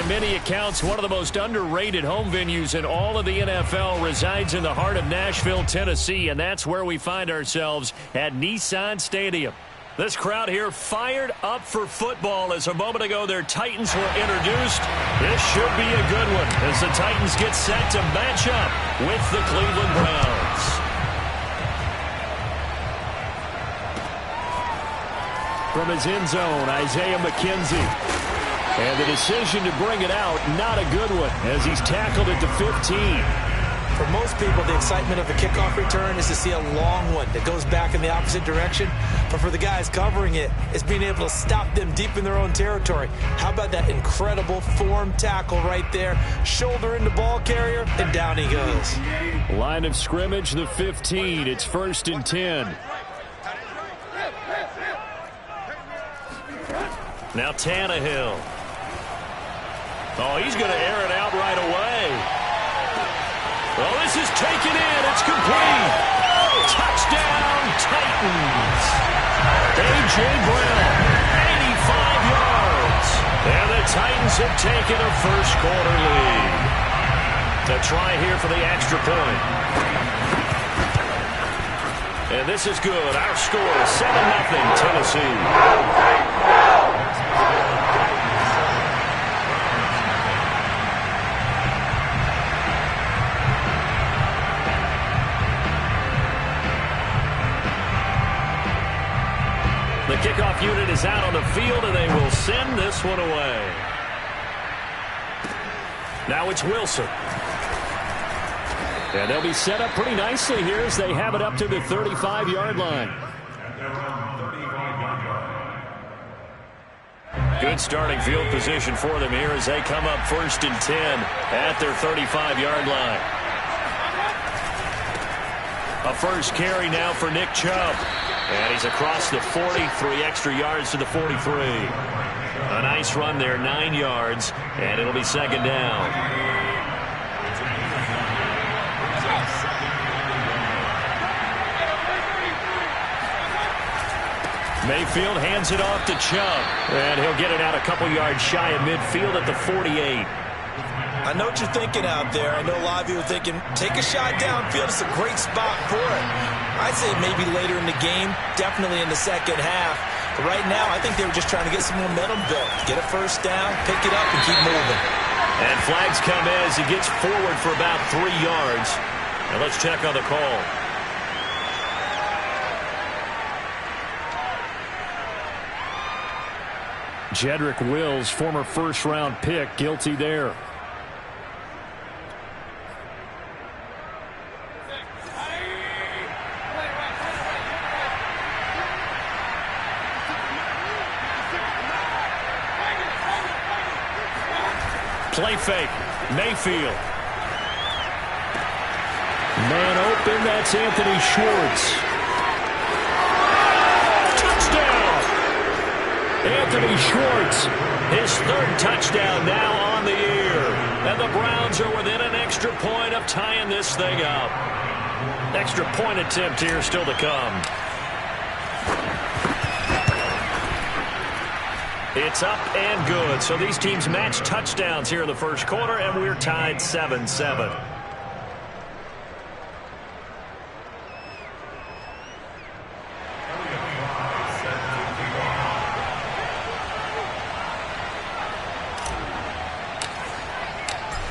By many accounts, one of the most underrated home venues in all of the NFL resides in the heart of Nashville, Tennessee, and that's where we find ourselves at Nissan Stadium. This crowd here fired up for football as a moment ago their Titans were introduced. This should be a good one as the Titans get set to match up with the Cleveland Browns. From his end zone, Isaiah McKenzie. And the decision to bring it out, not a good one, as he's tackled it to 15. For most people, the excitement of the kickoff return is to see a long one that goes back in the opposite direction. But for the guys covering it, it's being able to stop them deep in their own territory. How about that incredible form tackle right there? Shoulder in the ball carrier, and down he goes. Line of scrimmage, the 15. It's 1st and 10. Now Tannehill. Oh, he's going to air it out right away. Well, this is taken in. It's complete. Touchdown, Titans. A.J. Brown, 85 yards. And the Titans have taken a first-quarter lead. To try here for the extra point. And this is good. Our score is 7-0 Tennessee. The kickoff unit is out on the field, and they will send this one away. Now it's Wilson. And they'll be set up pretty nicely here as they have it up to the 35-yard line. Good starting field position for them here as they come up 1st and 10 at their 35-yard line. A first carry now for Nick Chubb. And he's across the 40, 3 extra yards to the 43. A nice run there, 9 yards, and it'll be 2nd down. Mayfield hands it off to Chubb, and he'll get it out a couple yards shy of midfield at the 48. I know what you're thinking out there. I know a lot of you are thinking, take a shot downfield. It's a great spot for it. I'd say maybe later in the game, definitely in the second half. But right now, I think they were just trying to get some momentum built. Get a first down, pick it up, and keep moving. And flags come in as he gets forward for about 3 yards. And let's check on the call. Jedrick Wills, former first-round pick, guilty there. Play fake. Mayfield. Man open. That's Anthony Schwartz. Touchdown. Anthony Schwartz. His 3rd touchdown now on the year. And the Browns are within an extra point of tying this thing up. Extra point attempt here still to come. It's up and good. So these teams match touchdowns here in the first quarter, and we're tied 7-7.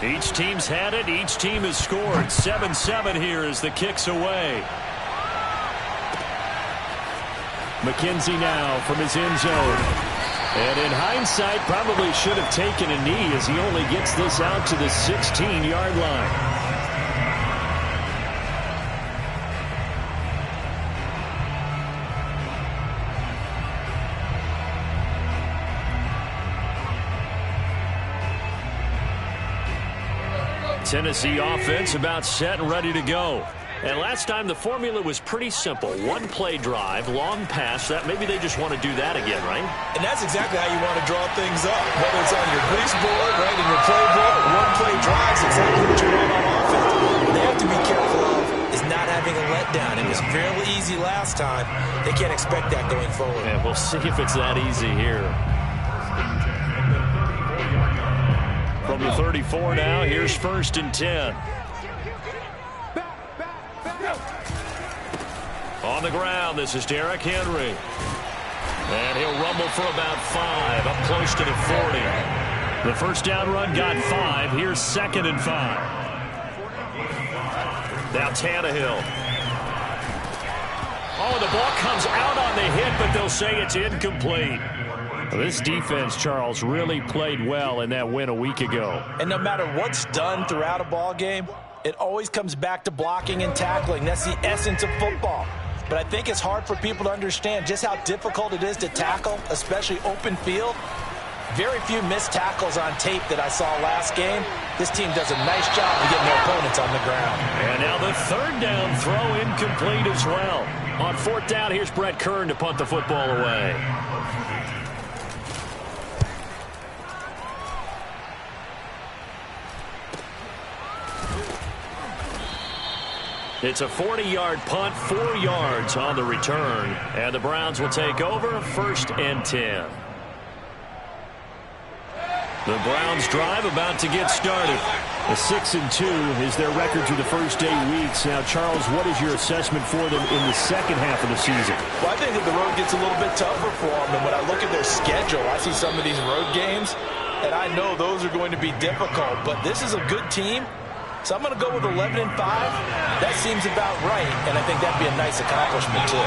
Each team's had it. Each team has scored. 7-7 here as the kick's away. McKenzie now from his end zone. And in hindsight, probably should have taken a knee as he only gets this out to the 16-yard line. Tennessee offense about set and ready to go. And last time the formula was pretty simple. One play drive, long pass. That maybe they just want to do that again, right? And that's exactly how you want to draw things up. Whether it's on your grease board, right, in your playbook, one play drive is exactly what you want on offense. What they have to be careful of is not having a letdown. It was fairly easy last time. They can't expect that going forward. Yeah, we'll see if it's that easy here. the 34 now. Here's 1st and 10. On the ground, this is Derrick Henry. And he'll rumble for about 5, up close to the 40. The first down run got 5. Here's 2nd and 5. Now Tannehill. Oh, the ball comes out on the hit, but they'll say it's incomplete. This defense, Charles, really played well in that win a week ago. And no matter what's done throughout a ball game, it always comes back to blocking and tackling. That's the essence of football. But I think it's hard for people to understand just how difficult it is to tackle, especially open field. Very few missed tackles on tape that I saw last game. This team does a nice job of getting their opponents on the ground. And now the 3rd down throw incomplete as well. On 4th down, here's Brett Kern to punt the football away. It's a 40-yard punt, 4 yards on the return. And the Browns will take over, 1st and 10. The Browns drive about to get started. A 6-2 is their record through the first 8 weeks. Now, Charles, what is your assessment for them in the second half of the season? Well, I think that the road gets a little bit tougher for them. And when I look at their schedule, I see some of these road games, and I know those are going to be difficult. But this is a good team. So I'm going to go with 11-5. That seems about right, and I think that'd be a nice accomplishment, too.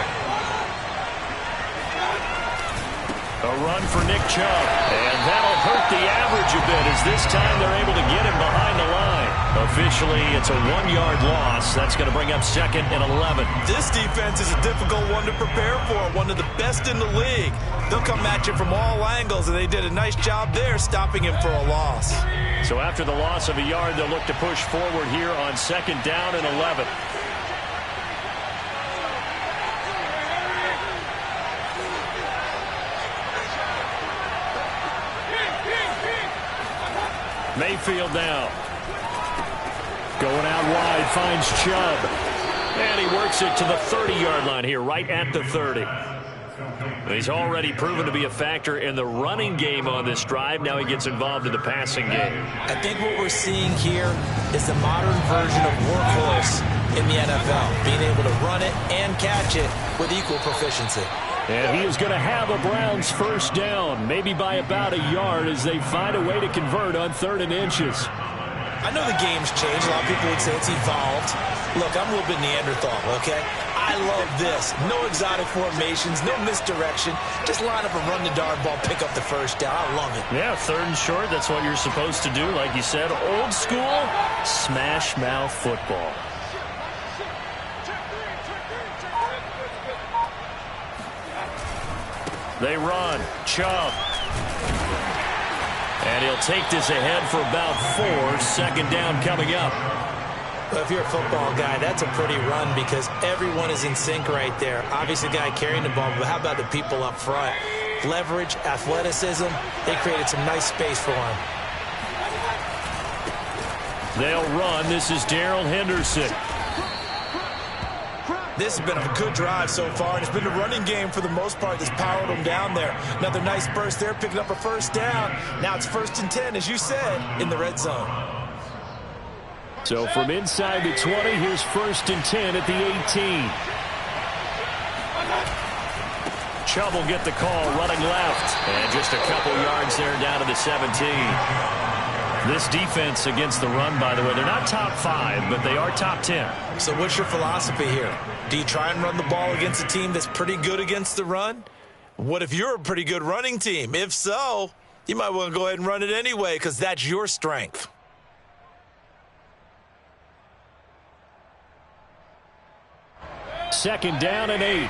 A run for Nick Chubb, and that'll hurt the average a bit as this time they're able to get him behind the line. Officially, it's a 1-yard loss. That's going to bring up 2nd and 11. This defense is a difficult one to prepare for, one of the best in the league. They'll come at you from all angles, and they did a nice job there stopping him for a loss. So after the loss of a yard, they'll look to push forward here on 2nd down and 11. Mayfield now. Going out wide, finds Chubb. And he works it to the 30-yard line here, right at the 30. He's already proven to be a factor in the running game on this drive. Now he gets involved in the passing game. I think what we're seeing here is the modern version of workhorse in the NFL, being able to run it and catch it with equal proficiency. And he is going to have a Browns first down, maybe by about a yard as they find a way to convert on 3rd and inches. I know the game's changed. A lot of people would say it's evolved. Look, I'm a little bit Neanderthal, okay? I love this. No exotic formations, no misdirection. Just line up and run the darn ball, pick up the first down. I love it. Yeah, 3rd and short, that's what you're supposed to do. Like you said, old school, smash mouth football. They run. Chubb. And he'll take this ahead for about 4. 2nd down coming up. Well, if you're a football guy, that's a pretty run because everyone is in sync right there. Obviously, the guy carrying the ball, but how about the people up front? Leverage, athleticism, they created some nice space for him. They'll run. This is Darrell Henderson. This has been a good drive so far, and it's been the running game for the most part that's powered them down there. Another nice burst there, picking up a first down. Now it's 1st and 10, as you said, in the red zone. So from inside the 20, here's 1st and 10 at the 18. Chubb will get the call, running left. And just a couple yards there down to the 17. This defense against the run, by the way, they're not top 5, but they are top 10. So what's your philosophy here? Do you try and run the ball against a team that's pretty good against the run? What if you're a pretty good running team? If so, you might want to go ahead and run it anyway because that's your strength. Second down and 8.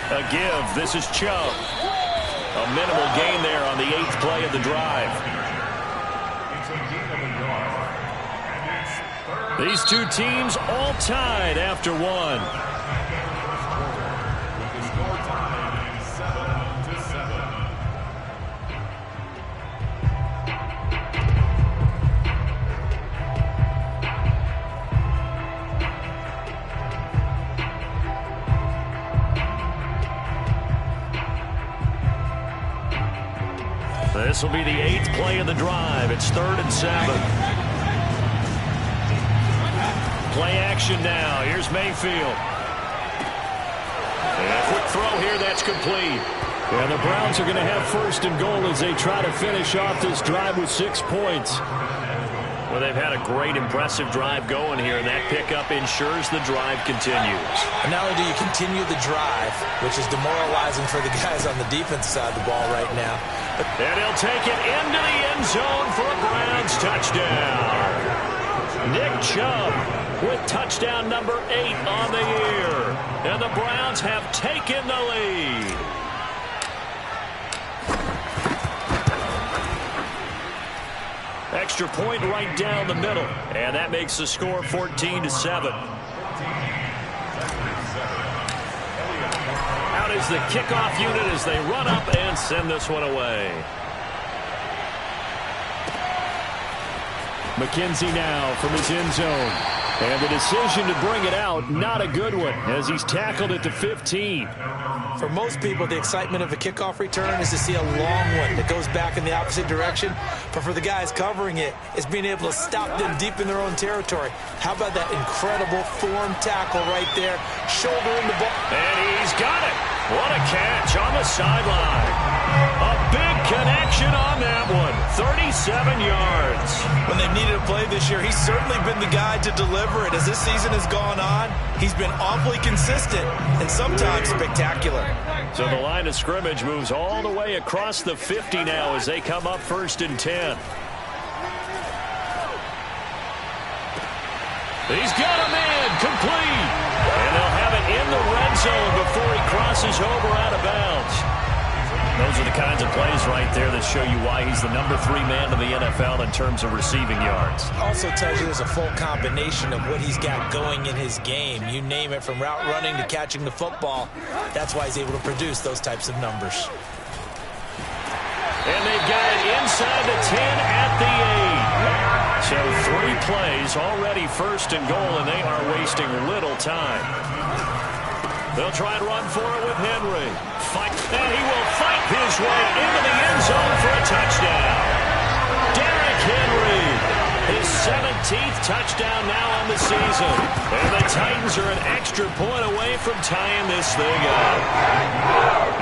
A give. This is Chubb. A minimal gain there on the 8th play of the drive. These two teams all tied after 1. This will be the 8th play of the drive. It's 3rd and 7. Play action now. Here's Mayfield. And a quick throw here. That's complete. And the Browns are going to have 1st and goal as they try to finish off this drive with 6 points. Well, they've had a great, impressive drive going here, and that pickup ensures the drive continues. And not only do you continue the drive, which is demoralizing for the guys on the defensive side of the ball right now. And he'll take it into the end zone for a Browns touchdown. Nick Chubb with touchdown number 8 on the year. And the Browns have taken the lead. Extra point right down the middle. And that makes the score 14-7. Out is the kickoff unit as they run up and send this one away. McKenzie now from his end zone. And the decision to bring it out, not a good one, as he's tackled at the 15. For most people, the excitement of a kickoff return is to see a long one that goes back in the opposite direction. But for the guys covering it, it's being able to stop them deep in their own territory. How about that incredible form tackle right there, shouldering the ball. And he's got it. What a catch on the sideline. A big connection on that one. 37 yards. When they've needed a play this year, he's certainly been the guy to deliver it. As this season has gone on, he's been awfully consistent and sometimes spectacular. So the line of scrimmage moves all the way across the 50 now as they come up 1st and 10. He's got a man complete. And they'll have it in the red zone before he crosses over out of bounds. Those are the kinds of plays right there that show you why he's the number 3 man in the NFL in terms of receiving yards. Also tells you there's a full combination of what he's got going in his game. You name it, from route running to catching the football. That's why he's able to produce those types of numbers. And they've got it inside the 10 at the 8. So 3 plays, already 1st and goal, and they are wasting little time. They'll try and run for it with Henry. And he will fight his way into the end zone for a touchdown. Derrick Henry, his 17th touchdown now on the season. And the Titans are an extra point away from tying this thing up.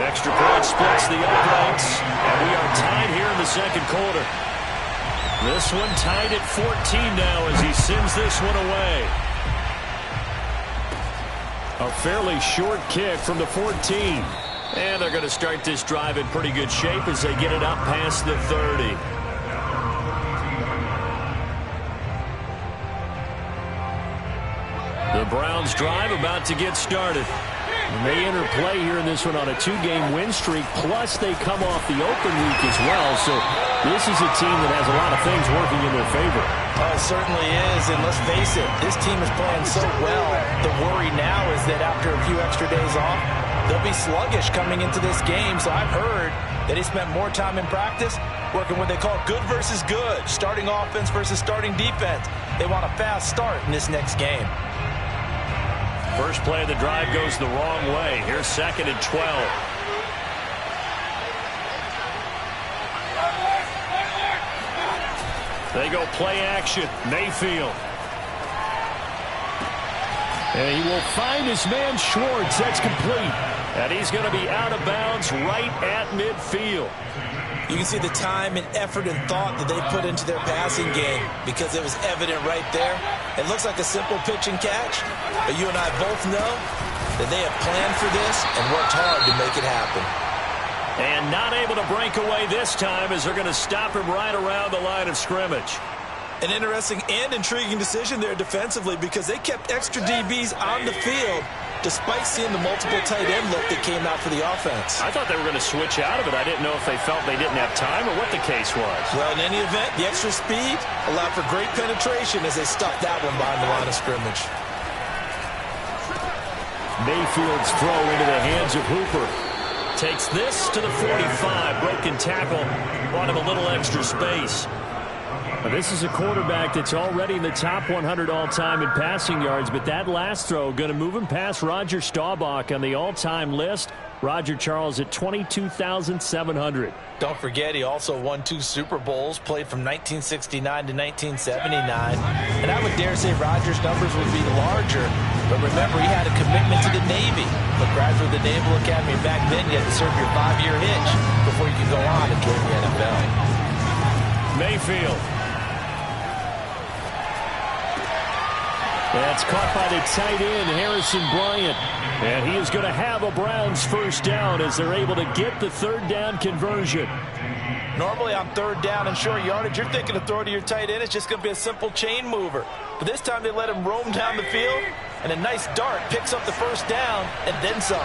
Extra point splits the uprights, and we are tied here in the 2nd quarter. This one tied at 14 now as he sends this one away. A fairly short kick from the 14. And they're going to start this drive in pretty good shape as they get it up past the 30. The Browns drive about to get started. They enter play here in this one on a 2-game win streak, plus they come off the open week as well. So this is a team that has a lot of things working in their favor. Oh, it certainly is, and let's face it, this team is playing so well. The worry now is that after a few extra days off, they'll be sluggish coming into this game. So I've heard that he spent more time in practice working what they call good versus good, starting offense versus starting defense. They want a fast start in this next game. First play of the drive goes the wrong way. Here's 2nd and 12. They go play action. Mayfield. And he will find his man Schwartz. That's complete. And he's going to be out of bounds right at midfield. You can see the time and effort and thought that they put into their passing game because it was evident right there. It looks like a simple pitch and catch, but you and I both know that they have planned for this and worked hard to make it happen. And not able to break away this time as they're going to stop him right around the line of scrimmage. An interesting and intriguing decision there defensively because they kept extra DBs on the field despite seeing the multiple tight end look that came out for the offense. I thought they were going to switch out of it. I didn't know if they felt they didn't have time or what the case was. Well, in any event, the extra speed allowed for great penetration as they stuffed that one behind the line of scrimmage. Mayfield's throw into the hands of Hooper. Takes this to the 45. Broken tackle. Brought him a little extra space. This is a quarterback that's already in the top 100 all-time in passing yards, but that last throw going to move him past Roger Staubach on the all-time list Roger Charles at 22,700. Don't forget, he also won 2 Super Bowls, played from 1969 to 1979. And I would dare say Rogers' numbers would be larger. But remember, he had a commitment to the Navy. A graduate of the Naval Academy. Back then, you had to serve your 5-year hitch before you could go on and join the NFL. Mayfield. That's caught by the tight end, Harrison Bryant. And he is going to have a Browns first down as they're able to get the third down conversion. Normally on third down and short yardage, you're thinking of throw to your tight end. It's just going to be a simple chain mover. But this time they let him roam down the field, and a nice dart picks up the first down and then some.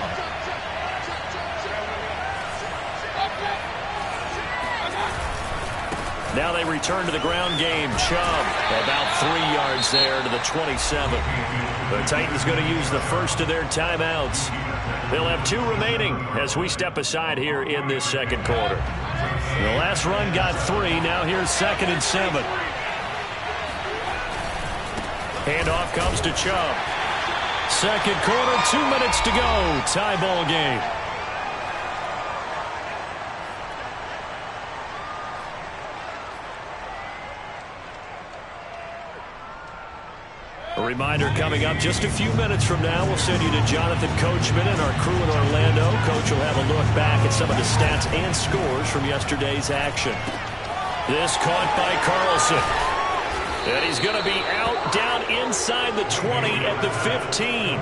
Now they return to the ground game. Chubb about 3 yards there to the 27. The Titans going to use the first of their timeouts. They'll have 2 remaining as we step aside here in this second quarter. The last run got 3. Now here's 2nd and 7. Handoff comes to Chubb. Second quarter, 2 minutes to go. Tie ball game. A reminder coming up just a few minutes from now. We'll send you to Jonathan Coachman and our crew in Orlando. Coach will have a look back at some of the stats and scores from yesterday's action. This caught by Carlson. And he's going to be out down inside the 20 at the 15.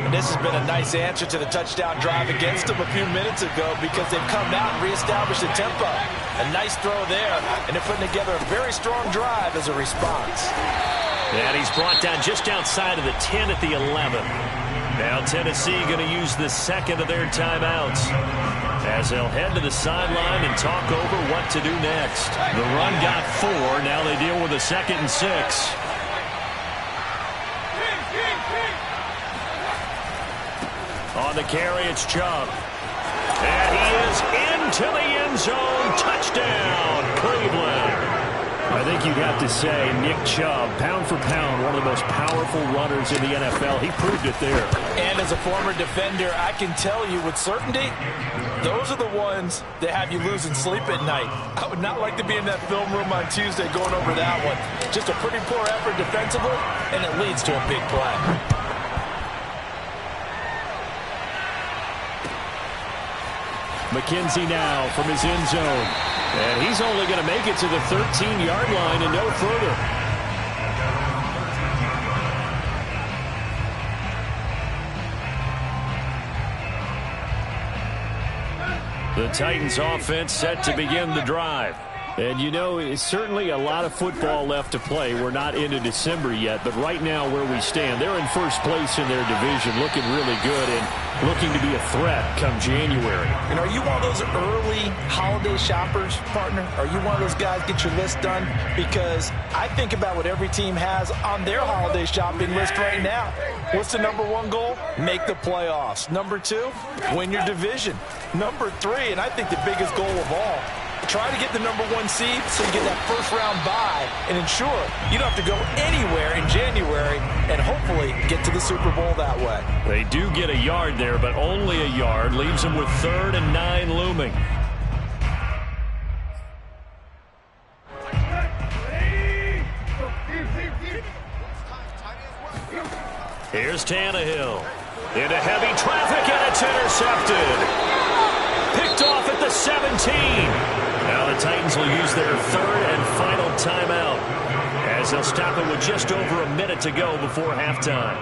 And this has been a nice answer to the touchdown drive against them a few minutes ago because they've come out and reestablished the tempo. A nice throw there, and they're putting together a very strong drive as a response. And he's brought down just outside of the 10 at the 11. Now Tennessee going to use the second of their timeouts as they'll head to the sideline and talk over what to do next. The run got 4. Now they deal with a 2nd and 6. On the carry, it's Chubb. And he is into the end zone. Touchdown, Cleveland. I think you'd have to say Nick Chubb, pound for pound, one of the most powerful runners in the NFL. He proved it there. And as a former defender, I can tell you with certainty, those are the ones that have you losing sleep at night. I would not like to be in that film room on Tuesday going over that one. Just a pretty poor effort defensively, and it leads to a big play. McKenzie now from his end zone. And he's only going to make it to the 13-yard line and no further. The Titans offense set to begin the drive. And, you know, it's certainly a lot of football left to play. We're not into December yet, but right now where we stand, they're in first place in their division, looking really good and looking to be a threat come January. And are you one of those early holiday shoppers, partner? Are you one of those guys get your list done? Because I think about what every team has on their holiday shopping list right now. What's the number 1 goal? Make the playoffs. Number 2, win your division. Number 3, and I think the biggest goal of all, try to get the number 1 seed so you get that first-round bye and ensure you don't have to go anywhere in January and hopefully get to the Super Bowl that way. They do get a yard there, but only a yard. Leaves them with 3rd and 9 looming. Here's Tannehill. Into heavy traffic, and it's intercepted. Picked off at the 17. Now the Titans will use their 3rd and final timeout as they'll stop it with just over a minute to go before halftime.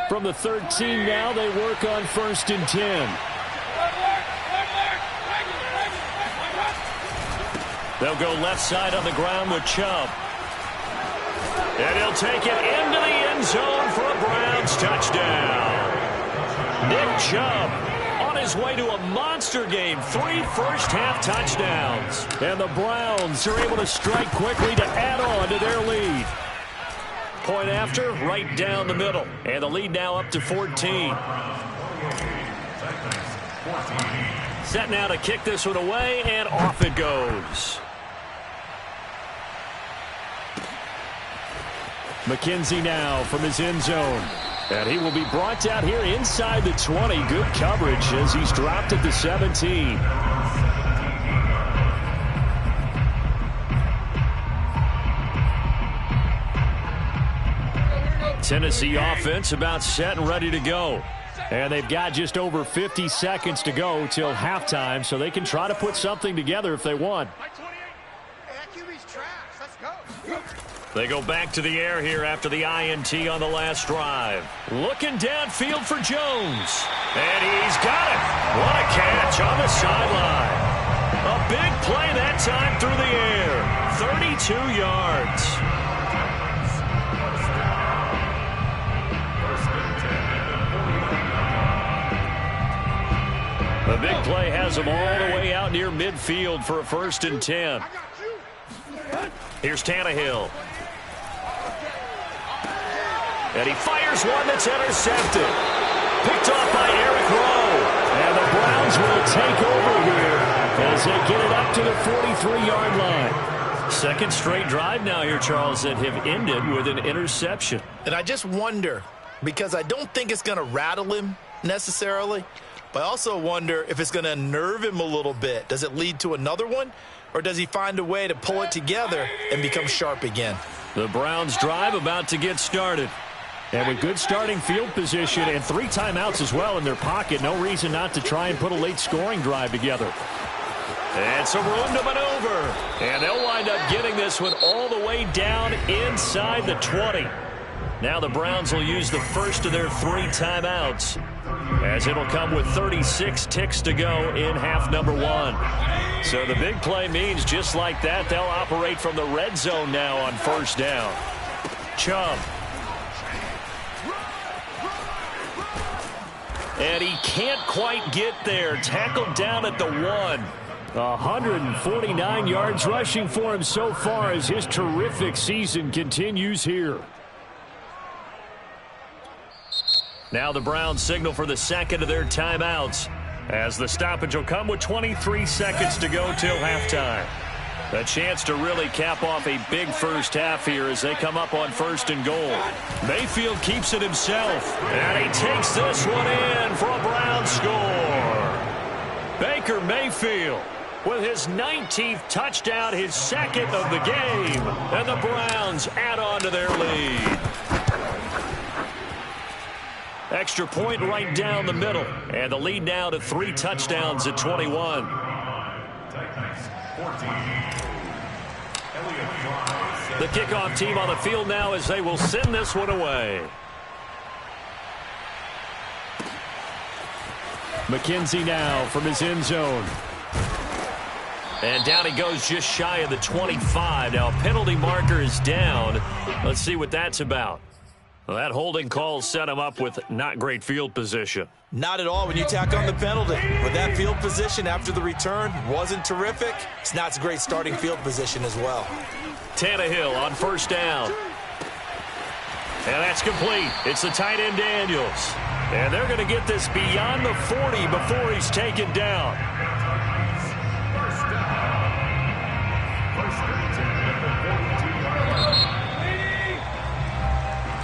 From the 13 now, they work on 1st and 10. They'll go left side on the ground with Chubb. And he'll take it into the end zone for a Browns touchdown. Nick Chubb on his way to a monster game. 3 first-half touchdowns. And the Browns are able to strike quickly to add on to their lead. Point after, right down the middle. And the lead now up to 14. Set now to kick this one away, and off it goes. McKenzie now from his end zone. And he will be brought down here inside the 20. Good coverage as he's dropped at the 17. Tennessee offense about set and ready to go. And they've got just over 50 seconds to go till halftime, so they can try to put something together if they want. They go back to the air here after the INT on the last drive. Looking downfield for Jones. And he's got it. What a catch on the sideline. A big play that time through the air. 32 yards. The big play has him all the way out near midfield for a 1st and 10. Here's Tannehill. And he fires one that's intercepted. Picked off by Eric Rowe. And the Browns will take over here as they get it up to the 43-yard line. Second straight drive now here, Charles, that have ended with an interception. And I just wonder, because I don't think it's going to rattle him necessarily, but I also wonder if it's going to unnerve him a little bit. Does it lead to another one, or does he find a way to pull it together and become sharp again? The Browns drive about to get started. And with good starting field position and 3 timeouts as well in their pocket, no reason not to try and put a late scoring drive together. And some room to maneuver. And they'll wind up getting this one all the way down inside the 20. Now the Browns will use the first of their 3 timeouts, as it'll come with 36 ticks to go in half number 1. So the big play means just like that, they'll operate from the red zone now on 1st down. Chubb. And he can't quite get there. Tackled down at the 1. 149 yards rushing for him so far as his terrific season continues here. Now the Browns signal for the second of their timeouts, as the stoppage will come with 23 seconds to go till halftime. A chance to really cap off a big first half here as they come up on 1st and goal. Mayfield keeps it himself, and he takes this one in for a Browns score. Baker Mayfield with his 19th touchdown, his 2nd of the game, and the Browns add on to their lead. Extra point right down the middle, and the lead now to 3 touchdowns at 21. The kickoff team on the field now as they will send this one away. McKenzie now from his end zone. And down he goes just shy of the 25. Now a penalty marker is down. Let's see what that's about. Well, that holding call set him up with not great field position. Not at all when you tack on the penalty. But that field position after the return wasn't terrific. It's not a great starting field position as well. Tannehill on 1st down. And that's complete. It's the tight end Daniels. And they're going to get this beyond the 40 before he's taken down.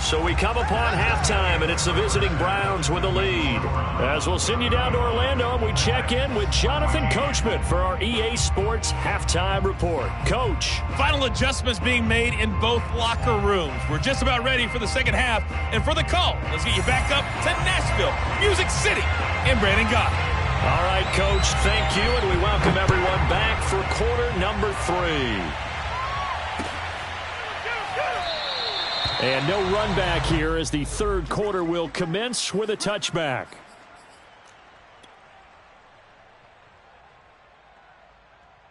So we come upon halftime, and it's the visiting Browns with the lead. As we'll send you down to Orlando, and we check in with Jonathan Coachman for our EA Sports Halftime Report. Coach. Final adjustments being made in both locker rooms. We're just about ready for the second half. And for the call, let's get you back up to Nashville, Music City, and Brandon Gott. All right, Coach, thank you, and we welcome everyone back for quarter number 3. And no run back here as the 3rd quarter will commence with a touchback.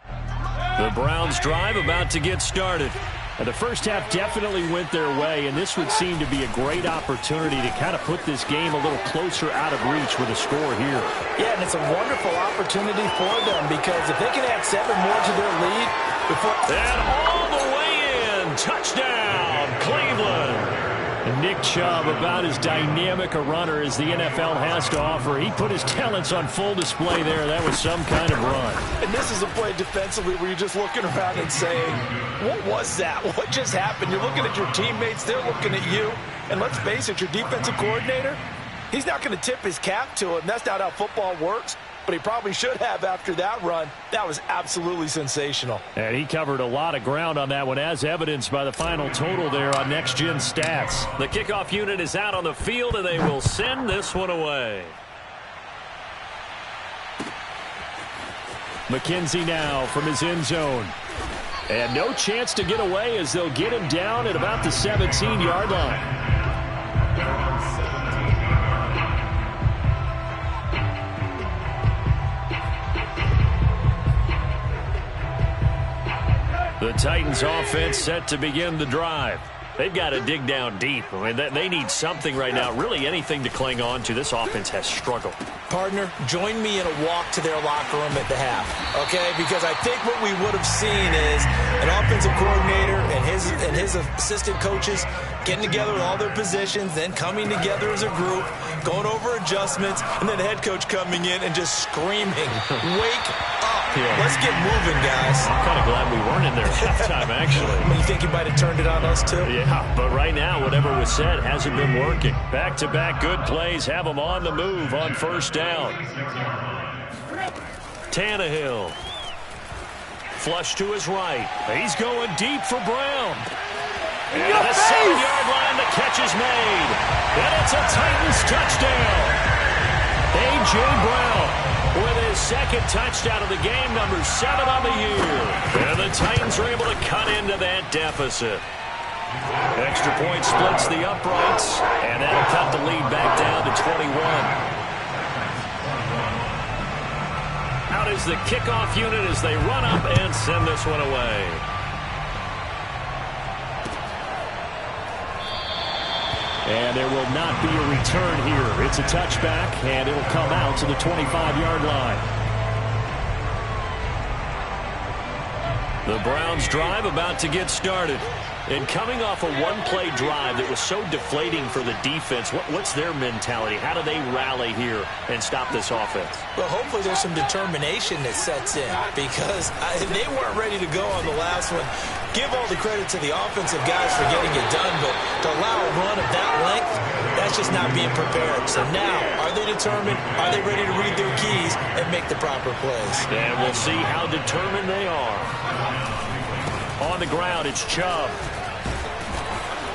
The Browns drive about to get started. And the first half definitely went their way, and this would seem to be a great opportunity to kind of put this game a little closer out of reach with a score here. Yeah, and it's a wonderful opportunity for them because if they can add 7 more to their lead before... And all the way in, touchdown, Cleveland. Nick Chubb, about as dynamic a runner as the NFL has to offer. He put his talents on full display there. That was some kind of run. And this is a play defensively where you're just looking around and saying, what was that? What just happened? You're looking at your teammates. They're looking at you. And let's face it, your defensive coordinator, he's not going to tip his cap to him. That's not how football works. But he probably should have after that run. That was absolutely sensational. And he covered a lot of ground on that one, as evidenced by the final total there on Next Gen Stats. The kickoff unit is out on the field, and they will send this one away. McKenzie now from his end zone. And no chance to get away as they'll get him down at about the 17-yard line. The Titans offense set to begin the drive. They've got to dig down deep. I mean, they need something right now, really anything to cling on to. This offense has struggled. Partner, join me in a walk to their locker room at the half, okay? Because I think what we would have seen is an offensive coordinator and his assistant coaches getting together with all their positions, then coming together as a group, going over adjustments, and then the head coach coming in and just screaming, wake up. Yeah. Let's get moving, guys. I'm kind of glad we weren't in there at halftime, actually. You think he might have turned it on us, too? Yeah, but right now, whatever was said hasn't been working. Back-to-back good plays have them on the move on first down. Tannehill. Flush to his right. He's going deep for Brown. And the 7-yard line, the catch is made. And it's a Titans touchdown. A.J. Brown with his second touchdown of the game, number 7 on the year. And the Titans are able to cut into that deficit. Extra point splits the uprights, and that'll cut the lead back down to 21. Out is the kickoff unit as they run up and send this one away. And there will not be a return here. It's a touchback, and it'll come out to the 25-yard line. The Browns drive about to get started. And coming off a one-play drive that was so deflating for the defense, what's their mentality? How do they rally here and stop this offense? Well, hopefully there's some determination that sets in because they weren't ready to go on the last one. Give all the credit to the offensive guys for getting it done, but to allow a run of that length, that's just not being prepared. So now, are they determined? Are they ready to read their keys and make the proper plays? And we'll see how determined they are. On the ground, it's Chubb.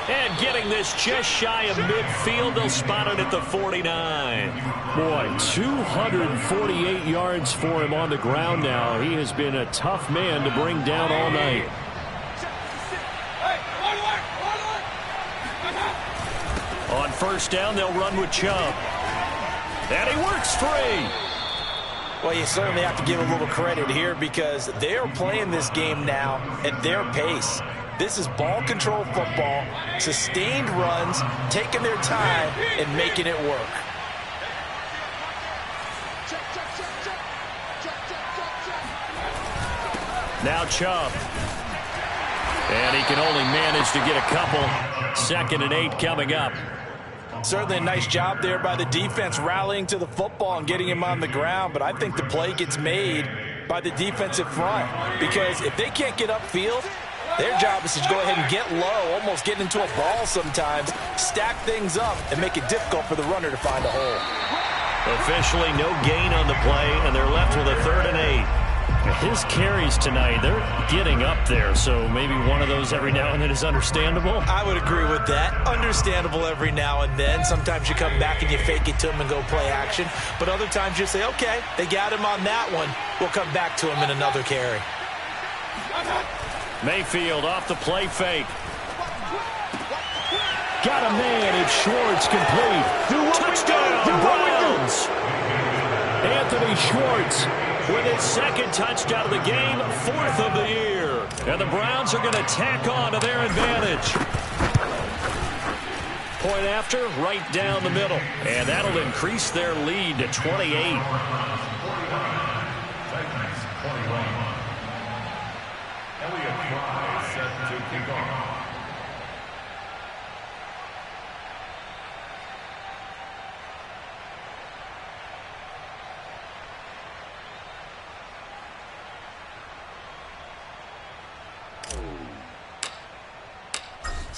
And getting this just shy of midfield, they'll spot it at the 49. Boy, 248 yards for him on the ground now. He has been a tough man to bring down all night. On first down, they'll run with Chubb. And he works free. Well, you certainly have to give a little credit here because they're playing this game now at their pace. This is ball control football, sustained runs, taking their time and making it work. Now Chubb. And he can only manage to get a couple. 2nd and 8 coming up. Certainly a nice job there by the defense rallying to the football and getting him on the ground, but I think the play gets made by the defensive front because if they can't get upfield, their job is to go ahead and get low, almost get into a ball sometimes, stack things up, and make it difficult for the runner to find a hole. Officially no gain on the play, and they're left with a 3rd and 8. His carries tonight, they're getting up there, so maybe one of those every now and then is understandable. I would agree with that. Understandable every now and then. Sometimes you come back and you fake it to him and go play action, but other times you say, okay, they got him on that one. We'll come back to him in another carry. Mayfield off the play fake. Got a man. It's Schwartz complete. Touchdown, Browns. Anthony Schwartz with his 2nd touchdown of the game, 4th of the year. And the Browns are going to tack on to their advantage. Point after, right down the middle. And that'll increase their lead to 28.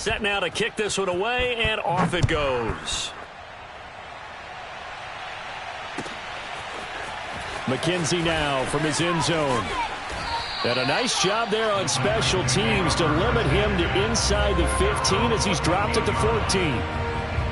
set now to kick this one away, and off it goes. McKenzie now from his end zone. And a nice job there on special teams to limit him to inside the 15 as he's dropped it to 14.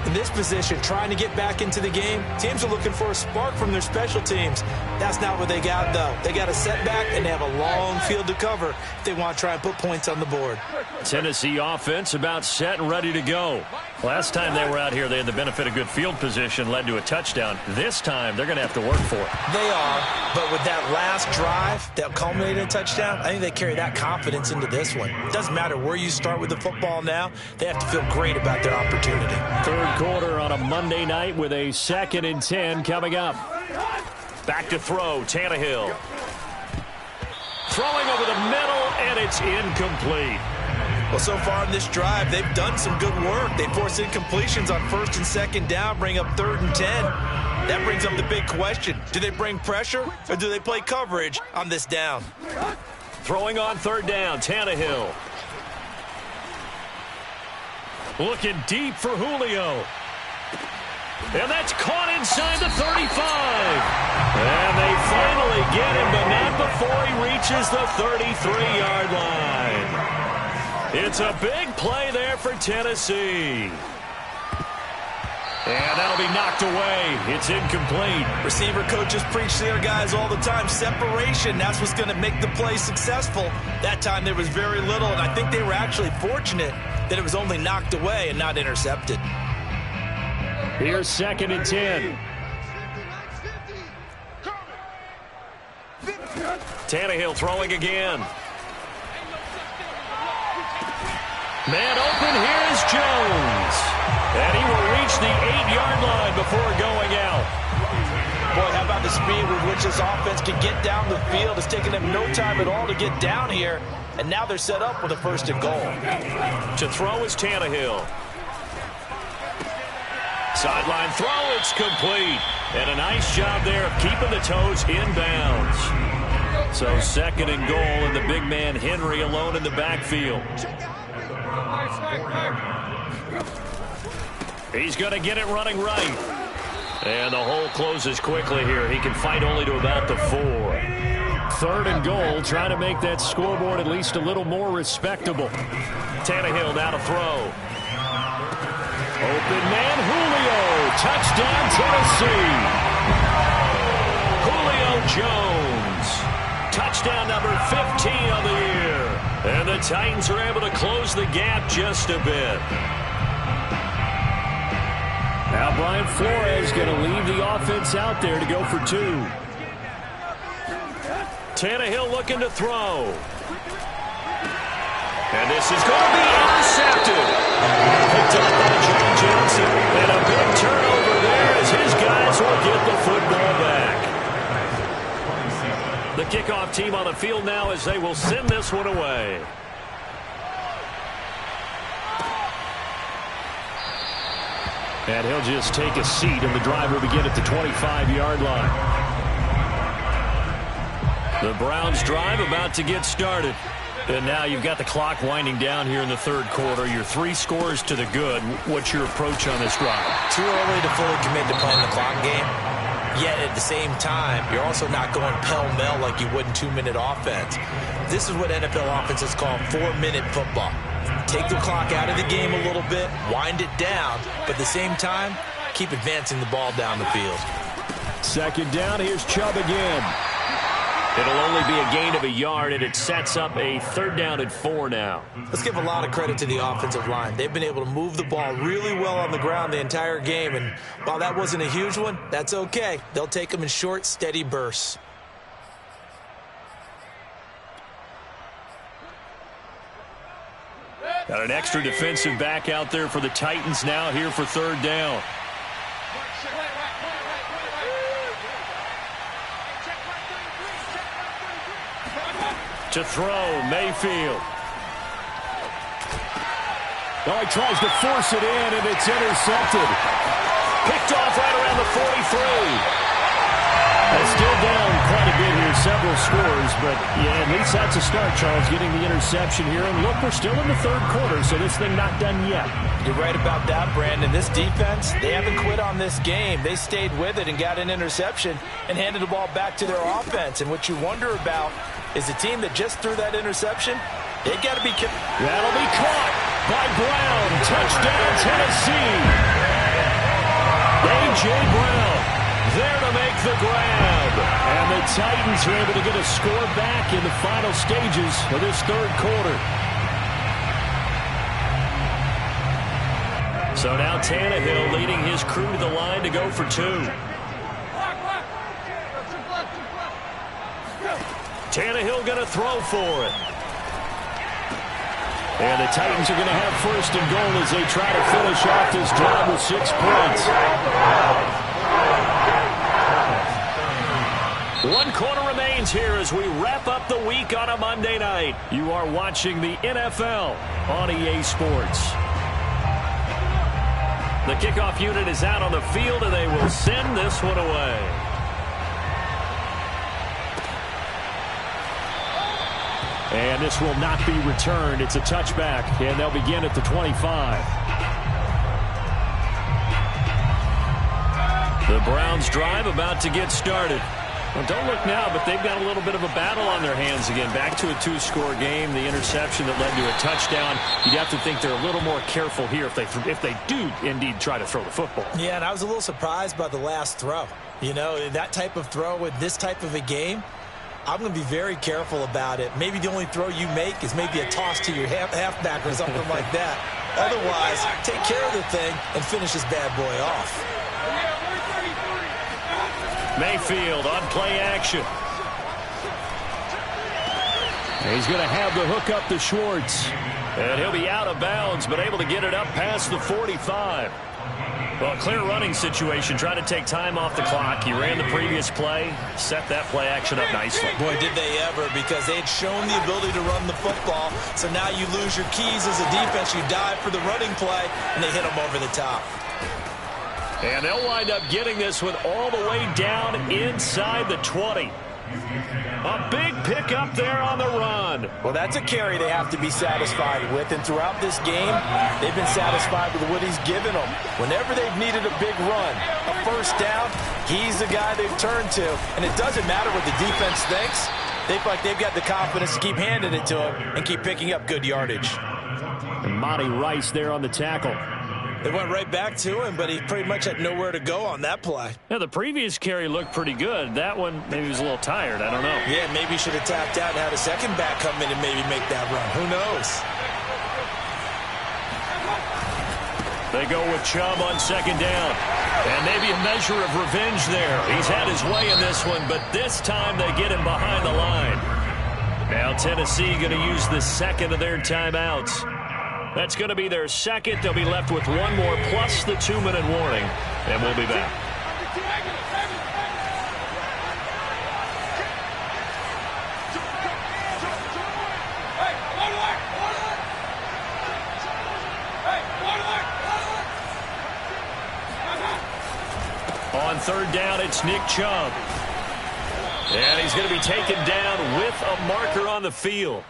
In this position, trying to get back into the game, teams are looking for a spark from their special teams. That's not what they got, though. They got a setback, and they have a long field to cover if they want to try and put points on the board. Tennessee offense about set and ready to go. Last time they were out here, they had the benefit of good field position, led to a touchdown. This time, they're going to have to work for it. They are, but with that last drive that culminated in a touchdown, I think they carry that confidence into this one. It doesn't matter where you start with the football now. They have to feel great about their opportunity. Third quarter on a Monday night with a 2nd and 10 coming up. Back to throw, Tannehill. Throwing over the middle, and it's incomplete. Well, so far in this drive, they've done some good work. They force incompletions on 1st and 2nd down, bring up 3rd and 10. That brings up the big question. Do they bring pressure, or do they play coverage on this down? Throwing on 3rd down, Tannehill. Looking deep for Julio. And that's caught inside the 35. And they finally get him, but not before he reaches the 33-yard line. It's a big play there for Tennessee. And that'll be knocked away. It's incomplete. Receiver coaches preach to their guys all the time. Separation, that's what's going to make the play successful. That time there was very little, and I think they were actually fortunate that it was only knocked away and not intercepted. Here's 2nd and 10. Tannehill throwing again. Man open, here is Jones. And he will reach the 8-yard line before going out. Boy, how about the speed with which this offense can get down the field? It's taken them no time at all to get down here. And now they're set up with a 1st and goal. To throw is Tannehill. Sideline throw, it's complete. And a nice job there of keeping the toes inbounds. So 2nd and goal, and the big man Henry alone in the backfield. He's going to get it running right. And the hole closes quickly here. He can fight only to about the 4. 3rd and goal, trying to make that scoreboard at least a little more respectable. Tannehill now to throw. Open man, Julio. Touchdown, Tennessee. Julio Jones. Touchdown number 15 on the year. And the Titans are able to close the gap just a bit. Now Brian Flores going to leave the offense out there to go for 2. Tannehill looking to throw. And this is going to be intercepted. Picked up by John Johnson. And a big turnover there as his guys will get the football back. The kickoff team on the field now as they will send this one away. And he'll just take a seat, and the drive will begin at the 25-yard line. The Browns drive about to get started. And now you've got the clock winding down here in the 3rd quarter. You're 3 scores to the good. What's your approach on this drive? Too early to fully commit to playing the clock game. Yet at the same time, you're also not going pell-mell like you would in 2-minute offense. This is what NFL offenses call 4-minute football. Take the clock out of the game a little bit, wind it down, but at the same time, keep advancing the ball down the field. 2nd down, here's Chubb again. It'll only be a gain of a yard, and it sets up a 3rd down and 4 now. Let's give a lot of credit to the offensive line. They've been able to move the ball really well on the ground the entire game, and while that wasn't a huge one, that's okay. They'll take them in short, steady bursts. Got an extra defensive back out there for the Titans now here for 3rd down. To throw, Mayfield. Oh, he tries to force it in, and it's intercepted. Picked off right around the 43. Still down quite a bit here, several scores, but yeah, at least that's a start, Charles, getting the interception here. And look, we're still in the third quarter, so this thing not done yet. You're right about that, Brandon. This defense, they haven't quit on this game. They stayed with it and got an interception and handed the ball back to their offense. And what you wonder about is the team that just threw that interception, they got to be careful. That'll be caught by Brown. Touchdown, Tennessee. A.J. Brown there to make the grab. And the Titans are able to get a score back in the final stages of this third quarter. So now Tannehill leading his crew to the line to go for two. Tannehill going to throw for it. And the Titans are going to have first and goal as they try to finish off this drive with 6 points. 1 quarter remains here as we wrap up the week on a Monday night. You are watching the NFL on EA Sports. The kickoff unit is out on the field, and they will send this one away. And this will not be returned. It's a touchback, and they'll begin at the 25. The Browns drive about to get started. Well, don't look now, but they've got a little bit of a battle on their hands again. Back to a 2-score game. The interception that led to a touchdown. You'd have to think they're a little more careful here if they do indeed try to throw the football. Yeah, and I was a little surprised by the last throw. You know, that type of throw with this type of a game, I'm going to be very careful about it. Maybe the only throw you make is maybe a toss to your halfback or something like that. Otherwise, take care of the thing and finish this bad boy off. Mayfield on play action. He's going to have the hook up to Schwartz. And he'll be out of bounds, but able to get it up past the 45. Well, clear running situation, trying to take time off the clock. He ran the previous play, set that play action up nicely. Boy, did they ever, because they had shown the ability to run the football. So now you lose your keys as a defense. You dive for the running play, and they hit them over the top. And they'll wind up getting this one all the way down inside the 20. A big pickup there on the run. Well, that's a carry they have to be satisfied with. And throughout this game, they've been satisfied with what he's given them. Whenever they've needed a big run, a first down, he's the guy they've turned to. And it doesn't matter what the defense thinks. They feel like they've got the confidence to keep handing it to him and keep picking up good yardage. And Monty Rice there on the tackle. They went right back to him, but he pretty much had nowhere to go on that play. Yeah, the previous carry looked pretty good. That one, maybe he was a little tired. I don't know. Yeah, maybe he should have tapped out and had a second back come in and maybe make that run. Who knows? They go with Chubb on second down. And maybe a measure of revenge there. He's had his way in this one, but this time they get him behind the line. Now Tennessee going to use the second of their timeouts. That's going to be their second. They'll be left with one more plus the 2-minute warning. And we'll be back. On third down, it's Nick Chubb. And he's going to be taken down with a marker on the field.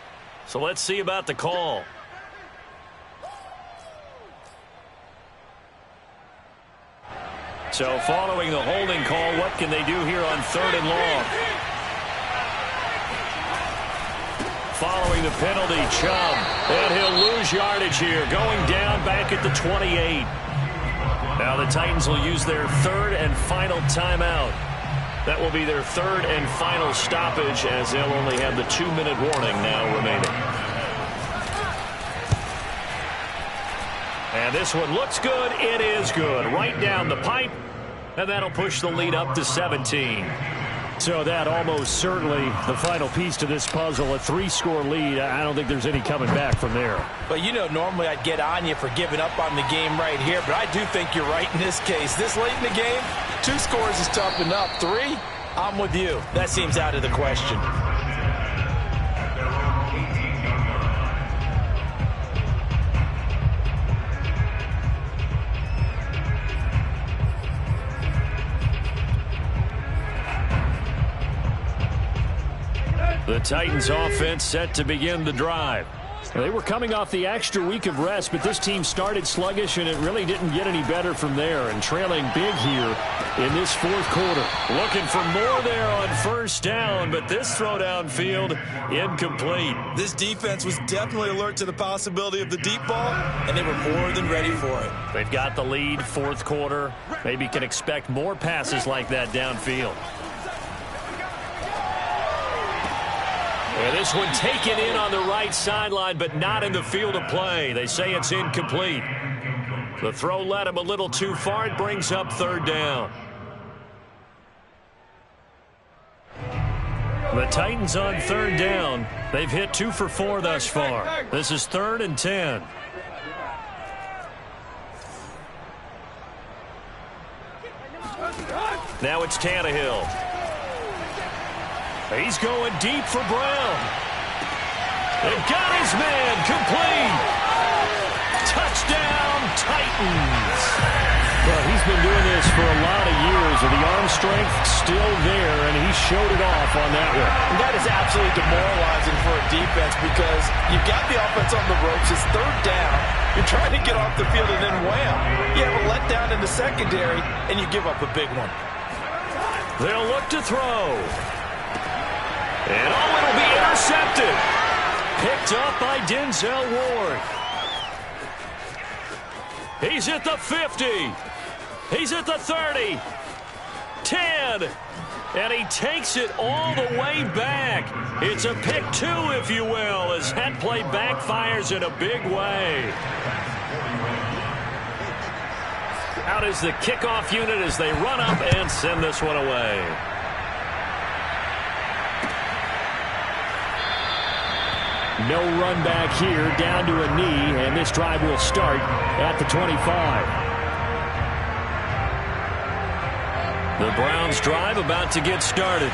So let's see about the call. So following the holding call, what can they do here on third and long? Following the penalty, Chubb. And he'll lose yardage here, going down back at the 28. Now the Titans will use their third and final timeout. That will be their third and final stoppage, as they'll only have the 2-minute warning now remaining. And this one looks good. It is good. Right down the pipe. And that'll push the lead up to 17. So that almost certainly the final piece to this puzzle. A 3-score lead. I don't think there's any coming back from there. But, you know, normally I'd get on you for giving up on the game right here. But I do think you're right in this case. This late in the game, 2 scores is tough enough. 3, I'm with you. That seems out of the question. The Titans offense set to begin the drive. They were coming off the extra week of rest, but this team started sluggish, and it really didn't get any better from there, and trailing big here in this fourth quarter. Looking for more there on first down, but this throw downfield incomplete. This defense was definitely alert to the possibility of the deep ball, and they were more than ready for it. They've got the lead, fourth quarter. Maybe can expect more passes like that downfield. And this one taken in on the right sideline, but not in the field of play. They say it's incomplete. The throw led him a little too far. It brings up third down. The Titans on third down. They've hit 2 for 4 thus far. This is 3rd and 10. Now it's Tannehill. He's going deep for Brown. They've got his man complete. Touchdown, Titans. Well, he's been doing this for a lot of years, and the arm strength still there, and he showed it off on that one. And that is absolutely demoralizing for a defense because you've got the offense on the ropes. It's third down. You're trying to get off the field, and then wham, you have a letdown in the secondary, and you give up a big one. They'll look to throw. And it'll be intercepted. Picked up by Denzel Ward. He's at the 50. He's at the 30. 10. And he takes it all the way back. It's a pick 2, if you will, as that play backfires in a big way. Out is the kickoff unit as they run up and send this one away. No run back here, down to a knee, and this drive will start at the 25. The Browns drive about to get started.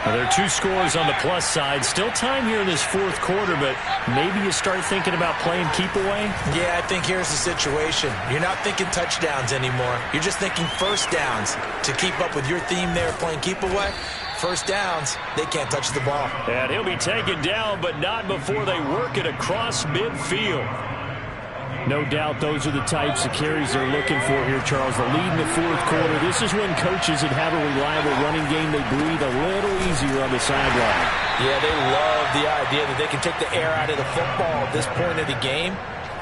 Now, there are 2 scores on the plus side. Still time here in this fourth quarter, but maybe you start thinking about playing keep away? Yeah, I think here's the situation. You're not thinking touchdowns anymore. You're just thinking first downs. To keep up with your theme there, playing keep away, first downs, they can't touch the ball. And he'll be taken down, but not before they work it across midfield. No doubt those are the types of carries they're looking for here, Charles. The lead in the fourth quarter. This is when coaches that have a reliable running game, they breathe a little easier on the sideline. Yeah, they love the idea that they can take the air out of the football at this point of the game.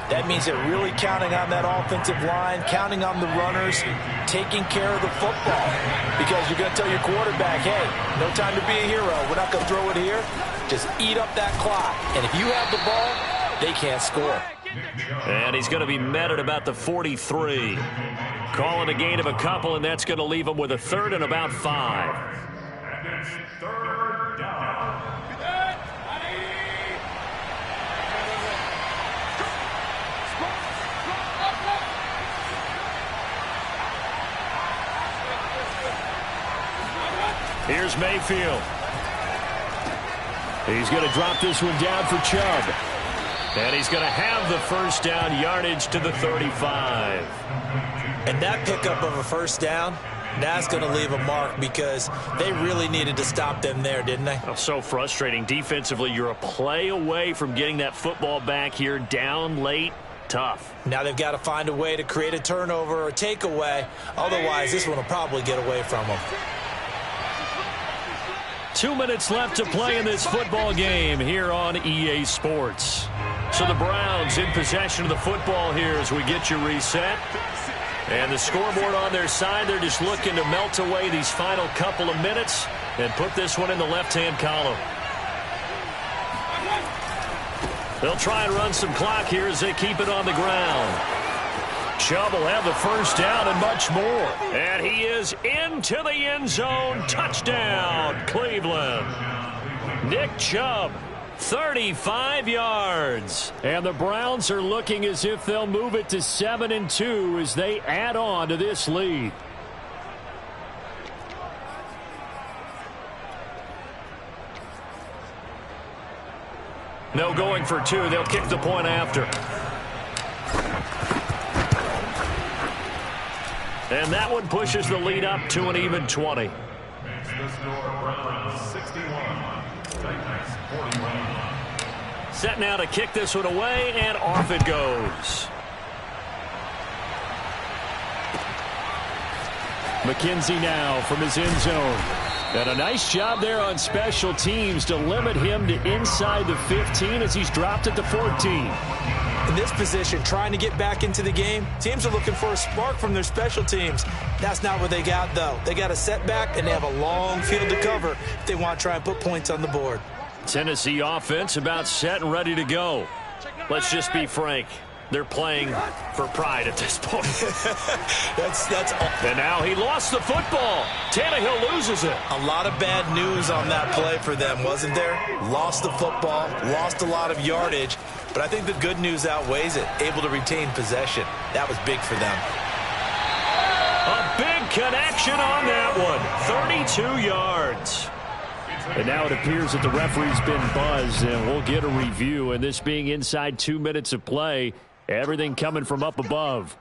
That means they're really counting on that offensive line, counting on the runners, taking care of the football. Because you're going to tell your quarterback, hey, no time to be a hero. We're not going to throw it here. Just eat up that clock. And if you have the ball, they can't score. And he's going to be met at about the 43. Calling a gain of a couple, and that's going to leave him with a 3rd and about 5. Here's Mayfield. He's going to drop this one down for Chubb. And he's going to have the first down, yardage to the 35. And that pickup of a first down, that's going to leave a mark because they really needed to stop them there, didn't they? Oh, so frustrating. Defensively, you're a play away from getting that football back here, down late. Tough. Now they've got to find a way to create a turnover or takeaway. Otherwise, this one will probably get away from them. 2 minutes left to play in this football game here on EA Sports. So the Browns in possession of the football here as we get you reset. And the scoreboard on their side, they're just looking to melt away these final couple of minutes and put this one in the left-hand column. They'll try and run some clock here as they keep it on the ground. Chubb will have the first down and much more. And he is into the end zone. Touchdown, Cleveland. Nick Chubb, 35 yards. And the Browns are looking as if they'll move it to 7-2 as they add on to this lead. No going for 2. They'll kick the point after. And that one pushes the lead up to an even 20. Set now to kick this one away, and off it goes. McKenzie now from his end zone. And a nice job there on special teams to limit him to inside the 15 as he's dropped at the 14. In this position, trying to get back into the game, teams are looking for a spark from their special teams. That's not what they got, though. They got a setback, and they have a long field to cover if they want to try and put points on the board. Tennessee offense about set and ready to go. Let's just be frank. They're playing for pride at this point. That's all. And now he lost the football. Tannehill loses it. A lot of bad news on that play for them, wasn't there? Lost the football, lost a lot of yardage, but I think the good news outweighs it. Able to retain possession. That was big for them. A big connection on that one. 32 yards. And now it appears that the referee's been buzzed, and we'll get a review. And this being inside 2 minutes of play, everything coming from up above.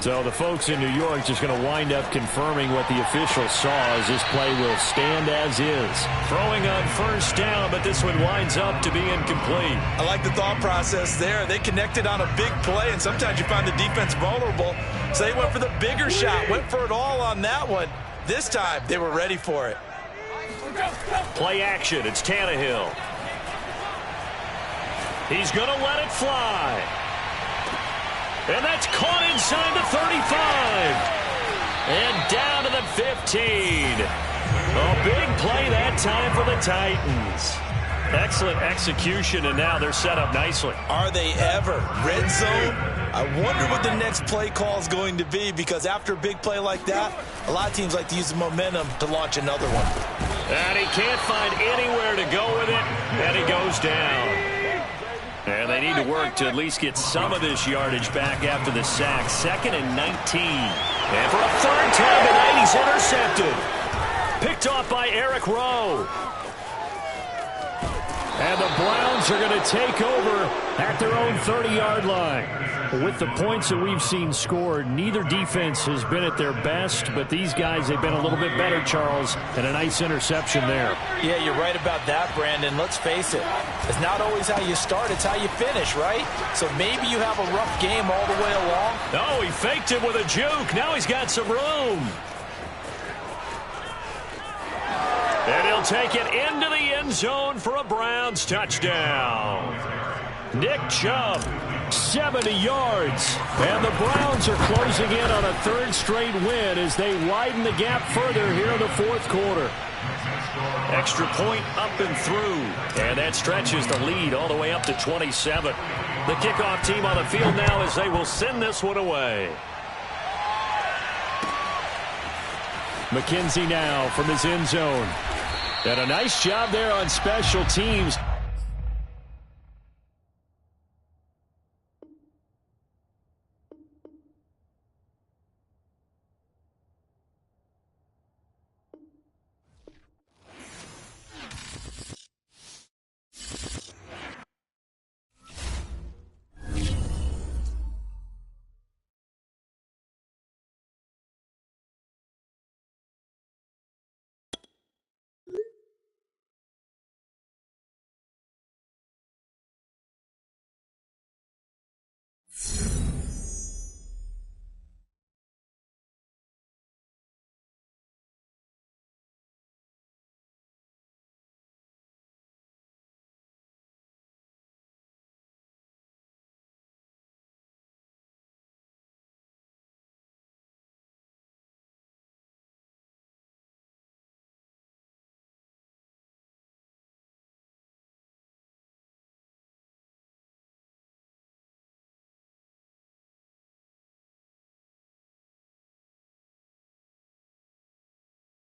So the folks in New York just going to wind up confirming what the official saw as this play will stand as is. Throwing on first down, but this one winds up to be incomplete. I like the thought process there. They connected on a big play, and sometimes you find the defense vulnerable. So they went for the bigger shot, went for it all on that one. This time, they were ready for it. Play action. It's Tannehill. He's going to let it fly. And that's caught inside the 35. And down to the 15. A big play that time for the Titans. Excellent execution, and now they're set up nicely. Are they ever? Red zone? I wonder what the next play call is going to be, because after a big play like that, a lot of teams like to use the momentum to launch another one. And he can't find anywhere to go with it, and he goes down. And they need to work to at least get some of this yardage back after the sack. 2nd and 19. And for a third time tonight, he's intercepted. Picked off by Eric Rowe. And the Browns are going to take over at their own 30-yard line. With the points that we've seen scored, neither defense has been at their best, but these guys, they've been a little bit better, Charles, and a nice interception there. Yeah, you're right about that, Brandon. Let's face it. It's not always how you start, it's how you finish, right? So maybe you have a rough game all the way along. Oh, he faked it with a juke. Now he's got some room. And he'll take it into the end zone for a Browns touchdown. Nick Chubb. 70 yards. And the Browns are closing in on a third straight win as they widen the gap further here in the fourth quarter. Extra point up and through. And that stretches the lead all the way up to 27. The kickoff team on the field now as they will send this one away. McKenzie now from his end zone. And a nice job there on special teams.